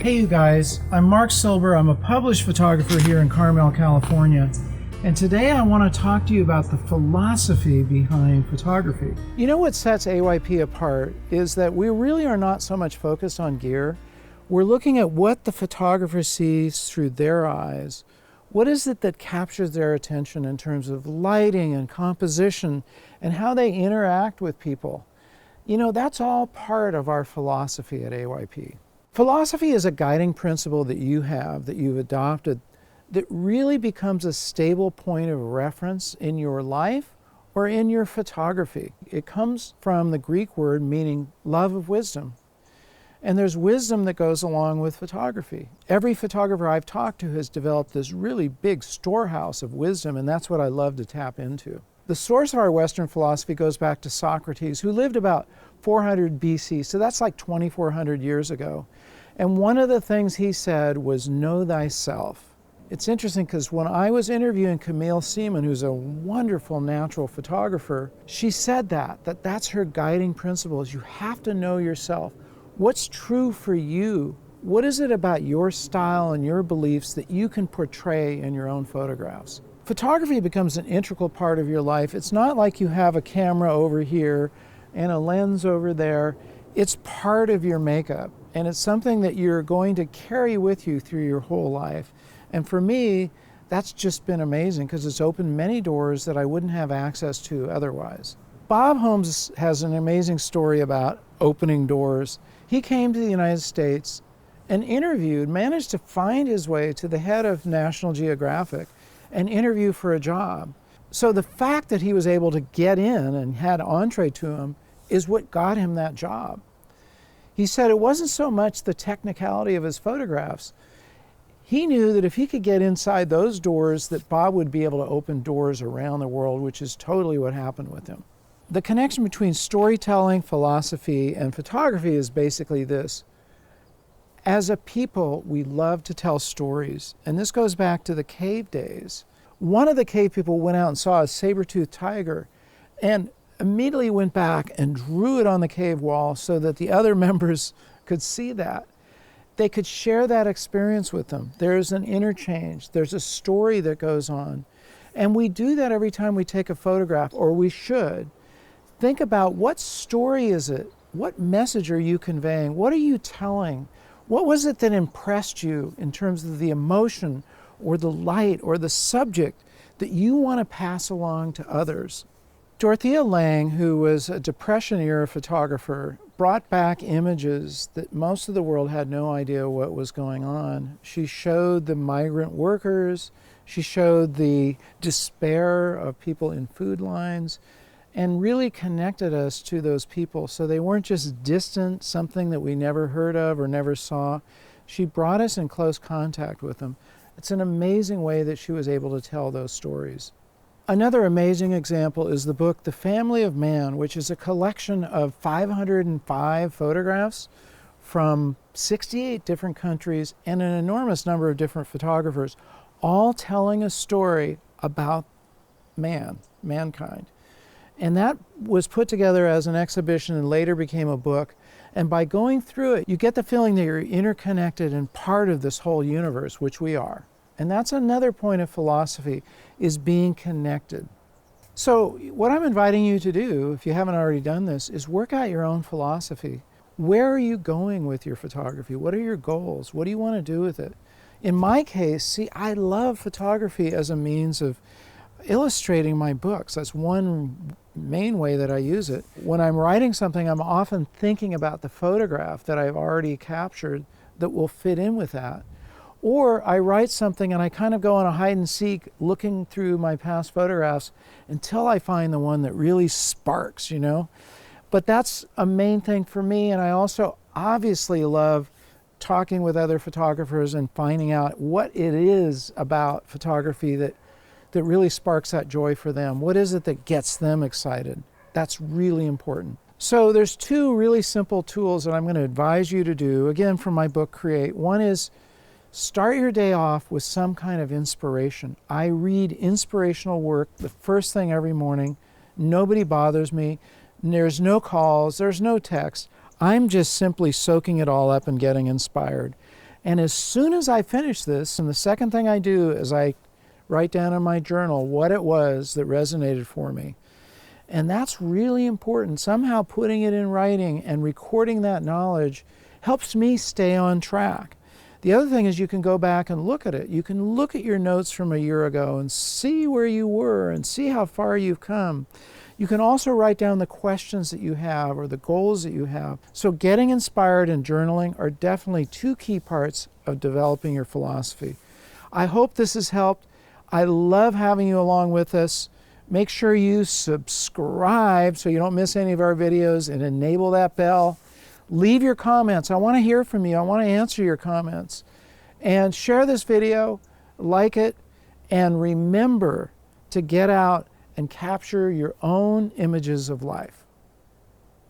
Hey you guys, I'm Marc Silber. I'm a published photographer here in Carmel, California. And today I want to talk to you about the philosophy behind photography. You know what sets AYP apart is that we really are not so much focused on gear. We're looking at what the photographer sees through their eyes. What is it that captures their attention in terms of lighting and composition and how they interact with people? You know, that's all part of our philosophy at AYP. Philosophy is a guiding principle that you have, that you've adopted, that really becomes a stable point of reference in your life or in your photography. It comes from the Greek word meaning love of wisdom. And there's wisdom that goes along with photography. Every photographer I've talked to has developed this really big storehouse of wisdom, and that's what I love to tap into. The source of our Western philosophy goes back to Socrates, who lived about 400 BC, so that's like 2,400 years ago. And one of the things he said was, know thyself. It's interesting because when I was interviewing Camille Seaman, who's a wonderful natural photographer, she said that's her guiding principle, is you have to know yourself. What's true for you? What is it about your style and your beliefs that you can portray in your own photographs? Photography becomes an integral part of your life. It's not like you have a camera over here and a lens over there. It's part of your makeup, and it's something that you're going to carry with you through your whole life. And for me, that's just been amazing because it's opened many doors that I wouldn't have access to otherwise. Bob Holmes has an amazing story about opening doors. He came to the United States and managed to find his way to the head of National Geographic and interview for a job. So the fact that he was able to get in and had entree to him is what got him that job. He said it wasn't so much the technicality of his photographs. He knew that if he could get inside those doors, that Bob would be able to open doors around the world, which is totally what happened with him. The connection between storytelling, philosophy, and photography is basically this. As a people, we love to tell stories, and this goes back to the cave days. One of the cave people went out and saw a saber-toothed tiger and immediately went back and drew it on the cave wall so that the other members could see that. They could share that experience with them. There's an interchange. There's a story that goes on. And we do that every time we take a photograph, or we should. Think about what story is it? What message are you conveying? What are you telling? What was it that impressed you in terms of the emotion or the light or the subject that you want to pass along to others? Dorothea Lange, who was a Depression-era photographer, brought back images that most of the world had no idea what was going on. She showed the migrant workers, she showed the despair of people in food lines, and really connected us to those people. So they weren't just distant, something that we never heard of or never saw. She brought us in close contact with them. It's an amazing way that she was able to tell those stories. Another amazing example is the book The Family of Man, which is a collection of 505 photographs from 68 different countries and an enormous number of different photographers, all telling a story about mankind. And that was put together as an exhibition and later became a book. And by going through it, you get the feeling that you're interconnected and part of this whole universe, which we are. And that's another point of philosophy, is being connected. So what I'm inviting you to do, if you haven't already done this, is work out your own philosophy. Where are you going with your photography? What are your goals? What do you want to do with it? In my case, see, I love photography as a means of illustrating my books. That's one main way that I use it. When I'm writing something, I'm often thinking about the photograph that I've already captured that will fit in with that. Or I write something and I kind of go on a hide and seek looking through my past photographs until I find the one that really sparks, you know. But that's a main thing for me, and I also obviously love talking with other photographers and finding out what it is about photography that really sparks that joy for them. What is it that gets them excited? That's really important. So there's two really simple tools that I'm going to advise you to do, again, from my book, Create. One is start your day off with some kind of inspiration. I read inspirational work the first thing every morning. Nobody bothers me. There's no calls. There's no text. I'm just simply soaking it all up and getting inspired. And as soon as I finish this, and the second thing I do is I write down in my journal what it was that resonated for me. And that's really important. Somehow putting it in writing and recording that knowledge helps me stay on track. The other thing is you can go back and look at it. You can look at your notes from a year ago and see where you were and see how far you've come. You can also write down the questions that you have or the goals that you have. So getting inspired and journaling are definitely two key parts of developing your philosophy. I hope this has helped. I love having you along with us. Make sure you subscribe so you don't miss any of our videos and enable that bell. Leave your comments. I want to hear from you. I want to answer your comments. And share this video, like it, and remember to get out and capture your own images of life.